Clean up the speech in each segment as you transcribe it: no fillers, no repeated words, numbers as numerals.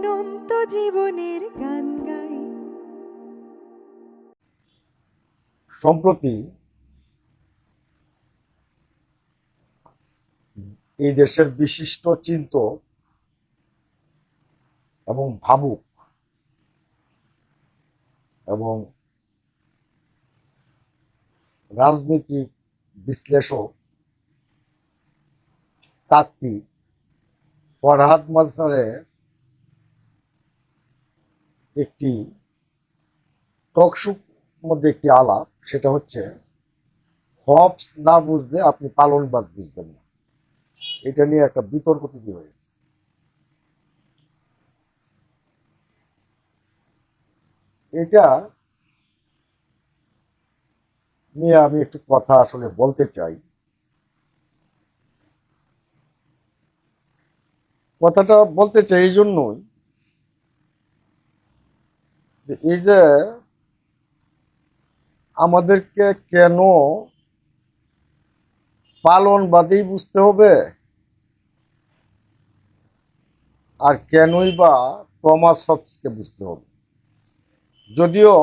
অনন্ত জীবনের গান গাই। সম্প্রতি এই দেশের বিশিষ্ট চিন্তক এবং ভাবুক এবং রাজনৈতিক বিশ্লেষক তাত্ত্বিক ফরহাদ মাঝহারের একটি টকশোর মধ্যে একটি আলাপ, সেটা হচ্ছে হবস না বুঝলে আপনি পালনবাদ বুঝবেন না। এটা নিয়ে একটা বিতর্ক তৈরি হয়েছে। এটা নিয়ে আমি একটু কথা আসলে বলতে চাই। কথাটা বলতে চাই এই জন্যই যে এই যে আমাদেরকে কেন পালনবাদী বুঝতে হবে আর কেনই বা টমাস হবসকে বুঝতে হবে। যদিও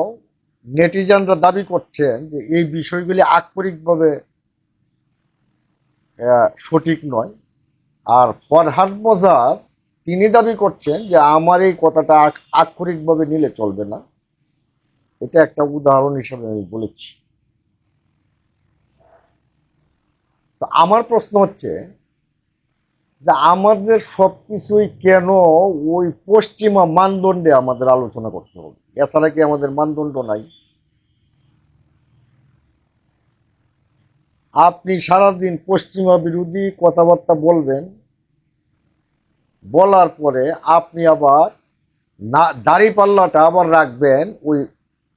নেটিজানরা দাবি করছেন যে এই বিষয়গুলি আক্ষরিকভাবে সঠিক নয়, আর ফরহাদ মজার তিনি দাবি করছেন যে আমার এই কথাটা আক্ষরিকভাবে নিলে চলবে না। এটা একটা উদাহরণ হিসেবে আমি বলেছি। তো আমার প্রশ্ন হচ্ছে যে আমাদের সবকিছুই কেন ওই পশ্চিমা মানদণ্ডে আমাদের আলোচনা করতে হবে? এছাড়া কি আমাদের মানদণ্ড নাই? আপনি সারাদিন পশ্চিমা বিরোধী কথাবার্তা বলবেন, বলার পরে আপনি আবার দাড়িপাল্লাটা আবার রাখবেন ওই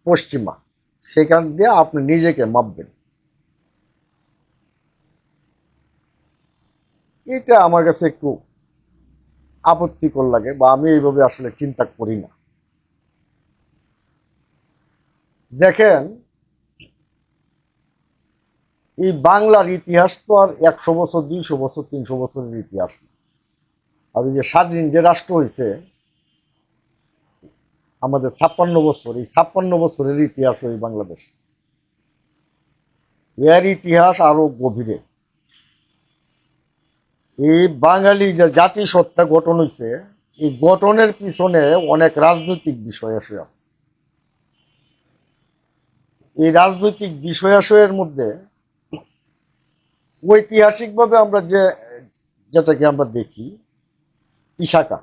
পশ্চিমা, সেখান দিয়ে আপনি নিজেকে মাপবেন। এটা আমার কাছে একটু আপত্তিকর লাগে, বা আমি এইভাবে আসলে চিন্তা করি না। দেখেন, এই বাংলার ইতিহাস তো আর 100 বছর, 200 বছর, 300 বছরের ইতিহাস না। আর এই যে স্বাধীন যে রাষ্ট্র হয়েছে আমাদের 56 বছর, এই 56 বছরের ইতিহাস ওই বাংলাদেশ, এর ইতিহাস আরো গভীরে। এই বাঙালি যে জাতিসত্তা গঠন হয়েছে, এই গঠনের পিছনে অনেক রাজনৈতিক বিষয় আসে আছে। এই রাজনৈতিক বিষয়াশয়ের মধ্যে ঐতিহাসিকভাবে আমরা যেটাকে আমরা দেখি, ইশাকা।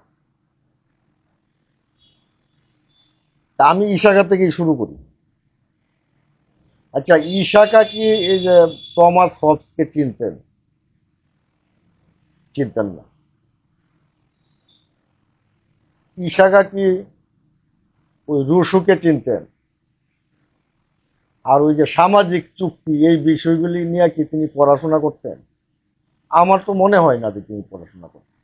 তা আমি ইশাকা থেকেই শুরু করি। আচ্ছা, ইশাকা কি এই যে টমাস হবসকে চিনতেন? চিনতেন না। ইশাকা কি ওই রুশোকে চিনতেন? আর ওই যে সামাজিক চুক্তি, এই বিষয়গুলি নিয়ে কি তিনি পড়াশোনা করতেন? আমার তো মনে হয় না যে তিনি পড়াশোনা করতেন।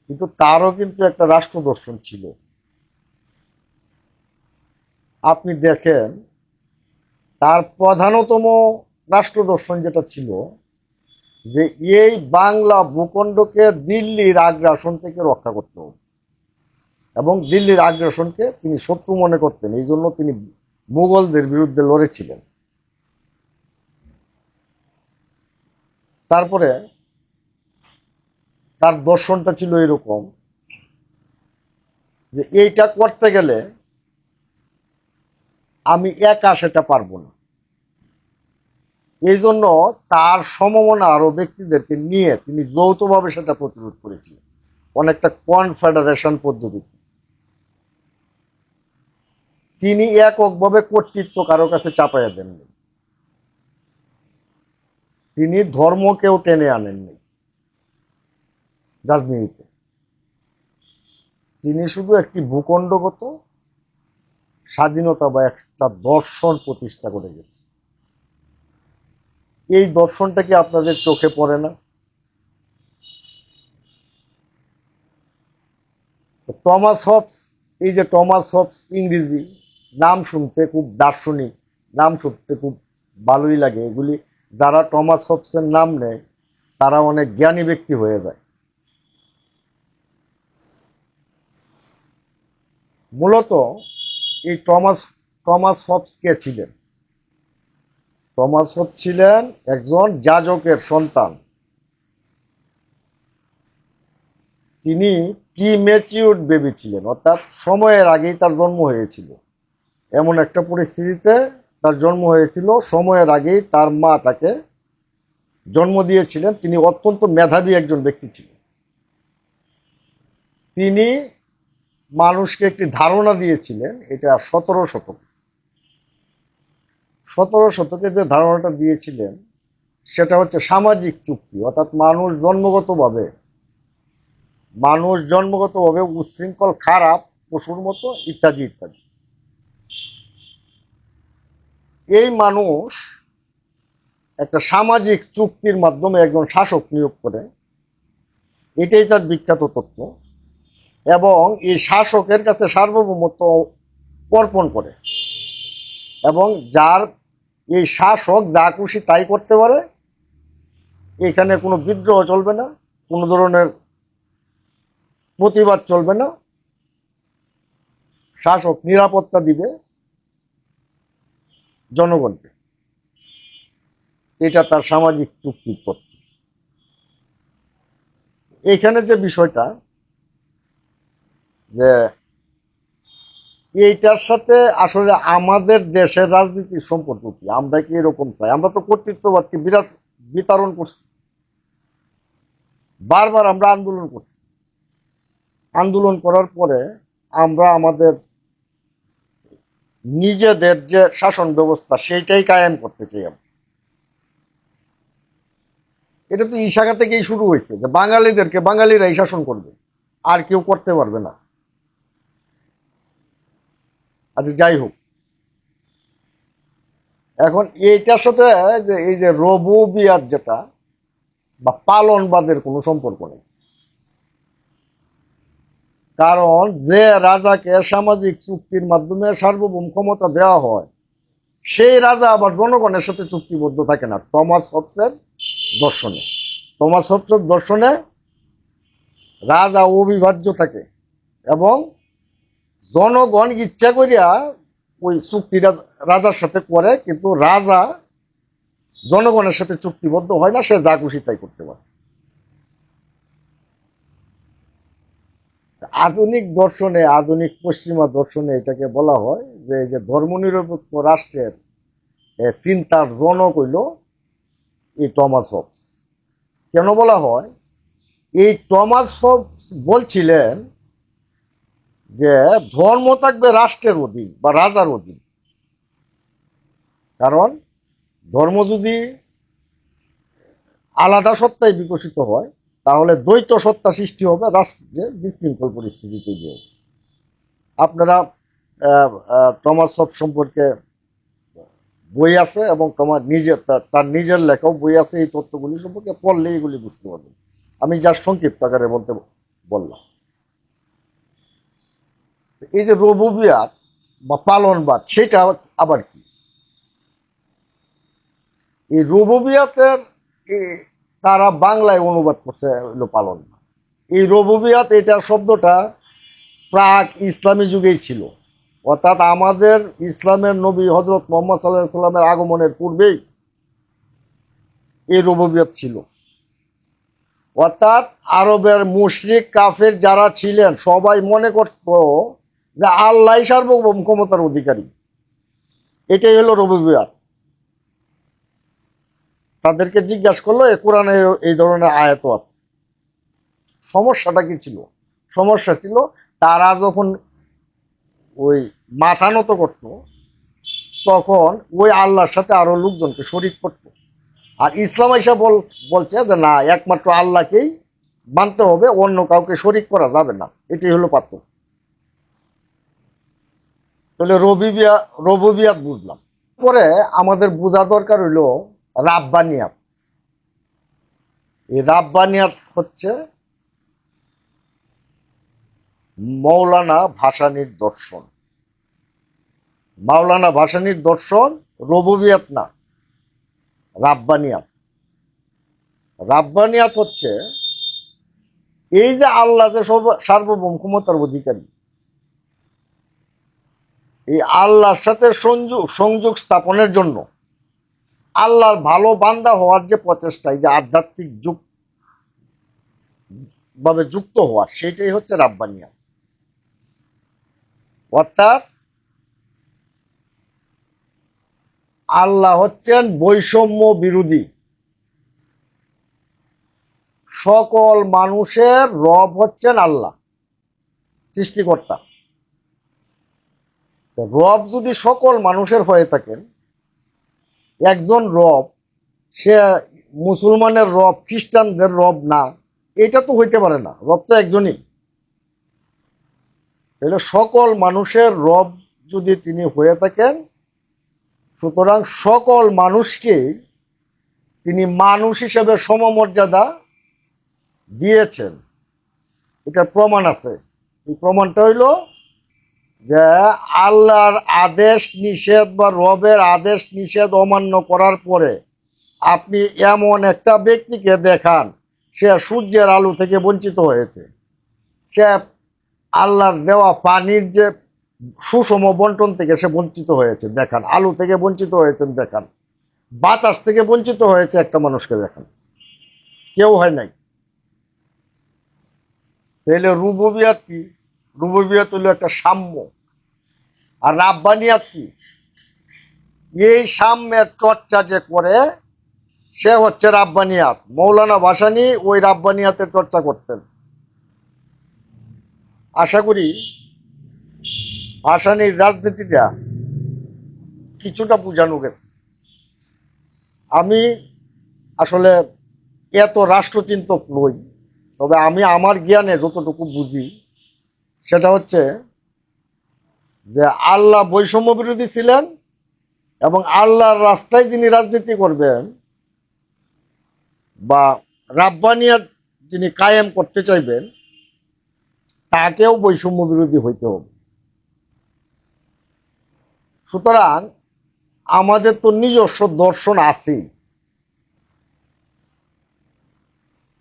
কিন্তু তারও কিন্তু একটা রাষ্ট্র দর্শন ছিল। আপনি দেখেন, তার প্রধানতম রাষ্ট্র দর্শন যেটা ছিল যে এই বাংলা ভূখণ্ডকে দিল্লির আগ্রাসন থেকে রক্ষা করতে হবে, এবং দিল্লির আগ্রাসনকে তিনি শত্রু মনে করতেন। এই জন্য তিনি মুঘলদের বিরুদ্ধে লড়েছিলেন। তারপরে তার দর্শনটা ছিল এরকম যে এইটা করতে গেলে আমি একা সেটা পারবো না। এই জন্য তার সমমনা আরো ব্যক্তিদেরকে নিয়ে তিনি যৌথভাবে সেটা প্রতিরোধ করেছিলেন, অনেকটা কনফেডারেশন পদ্ধতিতে। তিনি এককভাবে কর্তৃত্ব কারো কাছে চাপাইয়া দেননি, তিনি ধর্মকেও টেনে আনেননি রাজনীতিতে। তিনি শুধু একটি ভূখণ্ডগত স্বাধীনতা বা একটা দর্শন প্রতিষ্ঠা করে গেছে। এই দর্শনটা কি আপনাদের চোখে পড়ে না? টমাস হবস, এই যে টমাস হবস, ইংরেজি নাম শুনতে খুব দার্শনিক, নাম শুনতে খুব ভালোই লাগে। এগুলি যারা টমাস হবসের নাম নেয় তারা অনেক জ্ঞানী ব্যক্তি হয়ে যায়। মূলত এই টমাস টমাস হবস কে ছিলেন? টমাস হবস ছিলেন একজন যাজকের সন্তান। তিনি প্রিম্যাচিউরড বেবি ছিলেন, অর্থাৎ সময়ের আগেই তার জন্ম হয়েছিল। এমন একটা পরিস্থিতিতে তার জন্ম হয়েছিল, সময়ের আগেই তার মা তাকে জন্ম দিয়েছিলেন। তিনি অত্যন্ত মেধাবী একজন ব্যক্তি ছিলেন। তিনি মানুষকে একটি ধারণা দিয়েছিলেন, এটা 17 শতকে। 17 শতকে যে ধারণাটা দিয়েছিলেন সেটা হচ্ছে সামাজিক চুক্তি, অর্থাৎ মানুষ জন্মগতভাবে উচ্ছৃঙ্খল, খারাপ, পশুর মতো, ইত্যাদি ইত্যাদি। এই মানুষ একটা সামাজিক চুক্তির মাধ্যমে একজন শাসক নিয়োগ করে, এটাই তার বিখ্যাত তত্ত্ব। এবং এই শাসকের কাছে সার্বভৌমত্ব অর্পণ করে, এবং এই শাসক যা খুশি তাই করতে পারে। এখানে কোনো বিদ্রোহ চলবে না, কোনো ধরনের প্রতিবাদ চলবে না। শাসক নিরাপত্তা দিবে জনগণকে। এটা তার সামাজিক চুক্তির তত্ত্ব। এখানে যে বিষয়টা, যে এইটার সাথে আসলে আমাদের দেশের রাজনীতির সম্পর্ক কি? আমরা কি এরকম চাই? আমরা তো কর্তৃত্ববাদকে বিতাড়ন করছি, বারবার আমরা আন্দোলন করছি। আন্দোলন করার পরে আমরা আমাদের নিজেদের যে শাসন ব্যবস্থা সেইটাই কায়েম করতে চাই। এটা তো ইশাখা থেকেই শুরু হয়েছে যে বাঙালিদেরকে বাঙালিরাই শাসন করবে, আর কেউ করতে পারবে না। আচ্ছা, যাই হোক, এখন এইটার সাথে যে এই যে রবুবিয়াত যেটা বা পালনবাদের কোনো সম্পর্ক নেই। কারণ যে রাজাকে সামাজিক চুক্তির মাধ্যমে সার্বভৌম ক্ষমতা দেওয়া হয়, সেই রাজা আবার জনগণের সাথে চুক্তিবদ্ধ থাকে না। টমাস হবসের দর্শনে রাজা অবিভাজ্য থাকে, এবং জনগণ ইচ্ছা করিয়া ওই চুক্তিটা রাজার সাথে করে, কিন্তু রাজা জনগণের সাথে চুক্তিবদ্ধ হয় না, সে যা খুশি তাই করতে পারে। আধুনিক পশ্চিমা দর্শনে এটাকে বলা হয় যে এই যে ধর্মনিরপেক্ষ রাষ্ট্রের চিন্তার জনক হইল এই টমাস হবস। কেন বলা হয়? এই টমাস হবস বলছিলেন যে ধর্ম থাকবে রাষ্ট্রের অধীন বা রাজার অধীন। কারণ ধর্ম যদি আলাদা সত্তায় বিকশিত হয়, তাহলে দ্বৈত সত্তা সৃষ্টি হবে, রাষ্ট্রে বিশৃঙ্খল পরিস্থিতি তৈরি হবে। আপনারা টমাস হবস সম্পর্কে বই আছে, এবং তার নিজের লেখাও বই আছে। এই তথ্যগুলি সম্পর্কে পড়লে এগুলি বুঝতে পারবেন। আমি যা সংক্ষিপ্ত আকারে বললাম। এই যে রবুবিয়াত বা পালনবাদ, সেটা আবার কি? এই রবুবিয়াতের তারা বাংলায় অনুবাদ করছে হলো পালনবাদ। এই রবুবিয়াত, এটার শব্দটা প্রাক ইসলামী যুগেই ছিল, অর্থাৎ আমাদের ইসলামের নবী হজরত মোহাম্মদ সাল্লাল্লাহু আলাইহি সাল্লামের আগমনের পূর্বেই এই রবুবিয়ত ছিল। অর্থাৎ আরবের মুশরিক কাফের যারা ছিলেন সবাই মনে করত যে আল্লাহ সার্বভৌম ক্ষমতার অধিকারী। এটাই হলো রবুবিয়ত। তাদেরকে জিজ্ঞাসা করলো, কোরআনে এই ধরনের আয়াত আছে। সমস্যাটা কি ছিল? সমস্যা ছিল তারা যখন ওই মাথা নত করতো, তখন ওই আল্লাহর সাথে আরো লোকজনকে শরীক করতো। আর ইসলাম এসে বলছে যে না, একমাত্র আল্লাহকেই মানতে হবে, অন্য কাউকে শরীক করা যাবে না। এটাই হলো পার্থক্য। তাহলে রবুবিয়াত বুঝলাম। পরে আমাদের বোঝা দরকার হইলো রাব্বানিয়াত। এই রাব্বানিয়াত হচ্ছে মৌলানা ভাসানীর দর্শন। মাওলানা ভাসানীর দর্শন রবুবিয়াত না, রাব্বানিয়াত। রাব্বানিয়াত হচ্ছে এই যে আল্লাহ যে সার্বভৌম ক্ষমতার অধিকারী, এই আল্লাহর সাথে সংযোগ সংযোগ স্থাপনের জন্য, আল্লাহর ভালো বান্দা হওয়ার যে প্রচেষ্টা, এই যে আধ্যাত্মিক ভাবে যুক্ত হওয়া, সেটাই হচ্ছে রাব্বানিয়াত। অর্থাৎ আল্লাহ হচ্ছেন বৈষম্য বিরোধী, সকল মানুষের রব হচ্ছেন আল্লাহ, সৃষ্টিকর্তা। রব যদি সকল মানুষের হয়ে থাকেন, একজন রব, সে মুসলমানের রব, খ্রিস্টানদের রব না, এটা তো হইতে পারে না। রব তো একজনই। তাহলে সকল মানুষের রব যদি তিনি হয়ে থাকেন, সুতরাং সকল মানুষকে তিনি মানুষ হিসেবে সমমর্যাদা দিয়েছেন। এটার প্রমাণ আছে। এই প্রমাণটা হইল যে আল্লাহর আদেশ নিষেধ বা রবের আদেশ নিষেধ অমান্য করার পরে আপনি এমন একটা ব্যক্তিকে দেখান, সে সূর্যের আলো থেকে বঞ্চিত হয়েছে, সে আল্লাহর দেওয়া পানির যে সুষম বন্টন থেকে সে বঞ্চিত হয়েছে দেখান, আলো থেকে বঞ্চিত হয়েছেন দেখান, বাতাস থেকে বঞ্চিত হয়েছে একটা মানুষকে দেখান। কেউ হয় নাই। তাহলে রুবুবিয়াত কি? রুবুবিয়াত হলো একটা সাম্য। আর রাব্বানিয়াত কি? এই সাম্যের চর্চা যে করে, সে হচ্ছে রাব্বানিয়াত। মৌলানা ভাসানী ওই রাব্বানিয়াতের চর্চা করতেন। আশা করি ভাসানীর রাজনীতিটা কিছুটা বোঝানো গেছে। আমি আসলে এত রাষ্ট্রচিন্তক নই, তবে আমি আমার জ্ঞানে যতটুকু বুঝি, সেটা হচ্ছে যে আল্লাহ বৈষম্য বিরোধী ছিলেন, এবং আল্লাহর রাস্তায় যিনি রাজনীতি করবেন বা রাব্বানিয়াত যিনি কায়েম করতে চাইবেন, তাকেও বৈষম্য বিরোধী হইতে হবে। সুতরাং আমাদের তো নিজস্ব দর্শন আছেই।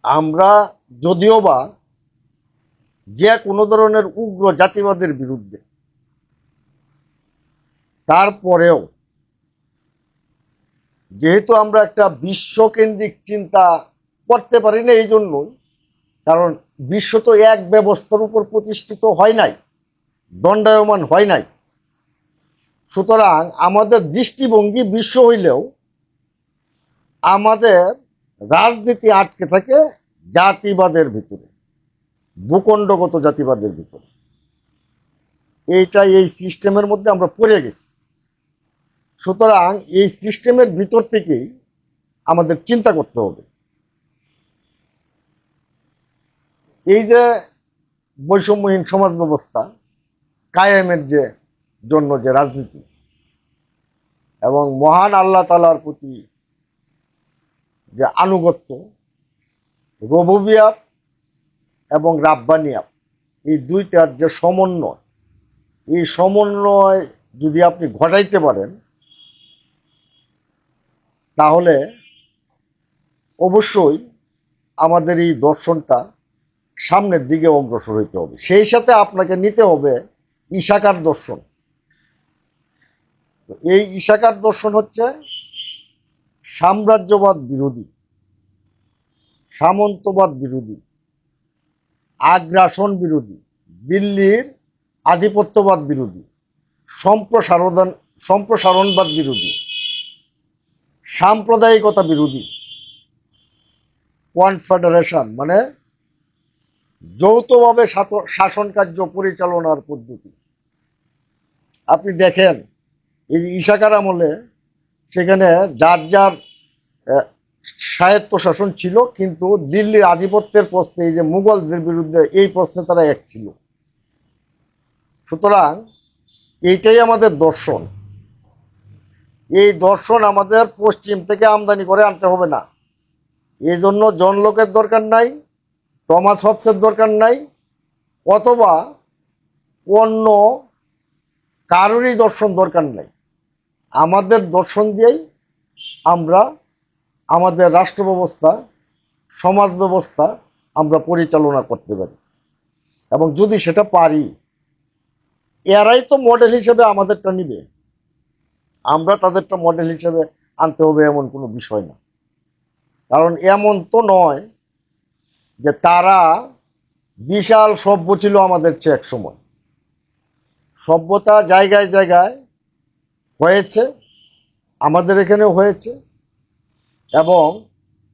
আমরা যদিও বা যে কোনো ধরনের উগ্র জাতিবাদের বিরুদ্ধে, তারপরেও যেহেতু আমরা একটা বিশ্বকেন্দ্রিক চিন্তা করতে পারি না, এই জন্যই, কারণ বিশ্ব তো এক ব্যবস্থার উপর প্রতিষ্ঠিত হয় নাই, দণ্ডায়মান হয় নাই। সুতরাং আমাদের দৃষ্টিভঙ্গি বিশ্ব হইলেও আমাদের রাজনীতি আটকে থাকে জাতিবাদের ভিতরে, ভূখণ্ডগত জাতিবাদের ভিতরে। এই সিস্টেমের মধ্যে আমরা পড়ে গেছি। সুতরাং এই সিস্টেমের ভিতর থেকেই আমাদের চিন্তা করতে হবে। এই যে বৈষম্যহীন সমাজ ব্যবস্থা কায়েমের যে জন্য যে রাজনীতি, এবং মহান আল্লাহ তাআলার প্রতি যে আনুগত্য, রুবুবিয়াত এবং রাব্বানিয়াত, এই দুইটার যে সমন্বয়, এই সমন্বয় যদি আপনি ঘটাইতে পারেন, তাহলে অবশ্যই আমাদের এই দর্শনটা সামনের দিকে অগ্রসর হইতে হবে। সেই সাথে আপনাকে নিতে হবে ঈশাকার দর্শন। এই ঈশাকার দর্শন হচ্ছে সাম্রাজ্যবাদ বিরোধী, সামন্তবাদ বিরোধী, আগ্রাসন বিরোধী, দিল্লির আধিপত্যবাদ বিরোধী, সম্প্রসারণবাদ বিরোধী, সাম্প্রদায়িকতা বিরোধী, কনফেডারেশন মানে যৌথভাবে শাসন কার্য পরিচালনার পদ্ধতি। আপনি দেখেন এই ঈশাকার আমলে সেখানে যার যার স্বায়ত্ত শাসন ছিল, কিন্তু দিল্লির আধিপত্যের প্রশ্নে, এই যে মুঘলদের বিরুদ্ধে, এই প্রশ্নে তারা এক ছিল। সুতরাং এইটাই আমাদের দর্শন। এই দর্শন আমাদের পশ্চিম থেকে আমদানি করে আনতে হবে না। এই জন্য জন লোকের দরকার নাই, টমাস হবসের দরকার নাই, অথবা অন্য কারোরই দর্শন দরকার নাই। আমাদের দর্শন দিয়েই আমরা আমাদের রাষ্ট্র ব্যবস্থা, সমাজ ব্যবস্থা আমরা পরিচালনা করতে পারি। এবং যদি সেটা পারি, এরাই তো মডেল হিসেবে আমাদেরটা নিবে, আমরা তাদেরটা মডেল হিসেবে আনতে হবে এমন কোনো বিষয় না। কারণ এমন তো নয় যে তারা বিশাল সভ্য ছিল আমাদের চেয়ে এক সময়। সভ্যতা জায়গায় জায়গায় হয়েছে, আমাদের এখানেও হয়েছে, এবং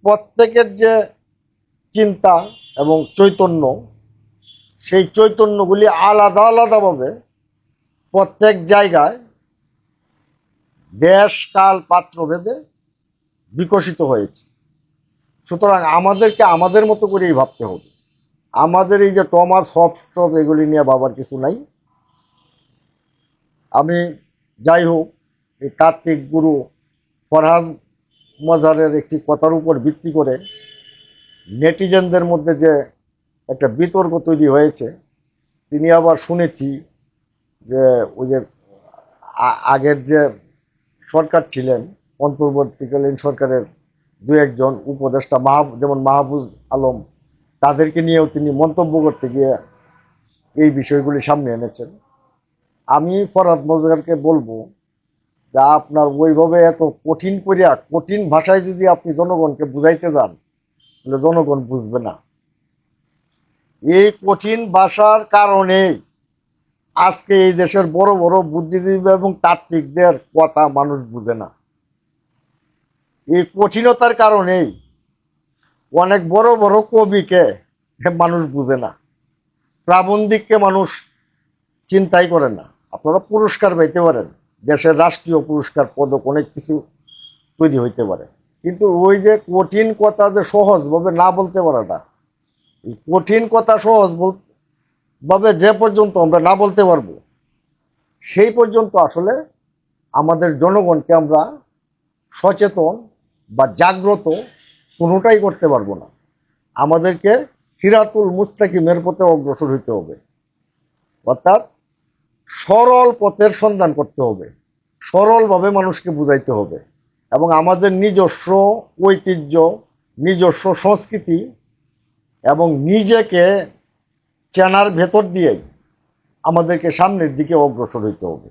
প্রত্যেকের যে চিন্তা এবং চৈতন্য, সেই চৈতন্যগুলি আলাদা আলাদাভাবে প্রত্যেক জায়গায় দেশ কাল পাত্র ভেদে বিকশিত হয়েছে। সুতরাং আমাদেরকে আমাদের মতো করেই ভাবতে হবে। আমাদের এই যে টমাস হবস এগুলি নিয়ে ভাবার কিছু নাই। আমি যাই হোক, এই কার্তিক গুরু ফরহাদ মজারের একটি কথার উপর ভিত্তি করে নেটিজেনদের মধ্যে যে একটা বিতর্ক তৈরি হয়েছে, তিনি আবার শুনেছি যে ওই যে আগের যে সরকার ছিলেন, অন্তর্বর্তীকালীন সরকারের দু একজন উপদেষ্টা যেমন মাহফুজ আলম, তাদেরকে নিয়েও তিনি মন্তব্য করতে গিয়ে এই বিষয়গুলি সামনে এনেছেন। আমি ফরহাদ মজারকে বলবো যে আপনার ওইভাবে এত কঠিন করিয়া কঠিন ভাষায় যদি আপনি জনগণকে বুঝাইতে যান, তাহলে জনগণ বুঝবে না। এই কঠিন ভাষার কারণেই আজকে এই দেশের বড় বড় বুদ্ধিজীবী এবং তাত্ত্বিকদের কথা মানুষ বুঝে না। এই কঠিনতার কারণেই অনেক বড় বড় কবিকে মানুষ বুঝে না, প্রাবন্ধিককে মানুষ চিন্তাই করে না। আপনারা পুরস্কার পাইতে পারেন, দেশের রাষ্ট্রীয় পুরস্কার, পদক, অনেক কিছু তৈরি হইতে পারে, কিন্তু ওই যে কঠিন কথা যে সহজভাবে না বলতে পারাটা, এই কঠিন কথা সহজ ভাবে যে পর্যন্ত আমরা না বলতে পারবো, সেই পর্যন্ত আসলে আমাদের জনগণকে আমরা সচেতন বা জাগ্রত কোনোটাই করতে পারবো না। আমাদেরকে সিরাতুল মুস্তাকিমের পথে অগ্রসর হইতে হবে, অর্থাৎ সরল পথের সন্ধান করতে হবে, সরলভাবে মানুষকে বুঝাইতে হবে, এবং আমাদের নিজস্ব ঐতিহ্য, নিজস্ব সংস্কৃতি এবং নিজেকে চেনার ভেতর দিয়েই আমাদেরকে সামনের দিকে অগ্রসর হইতে হবে।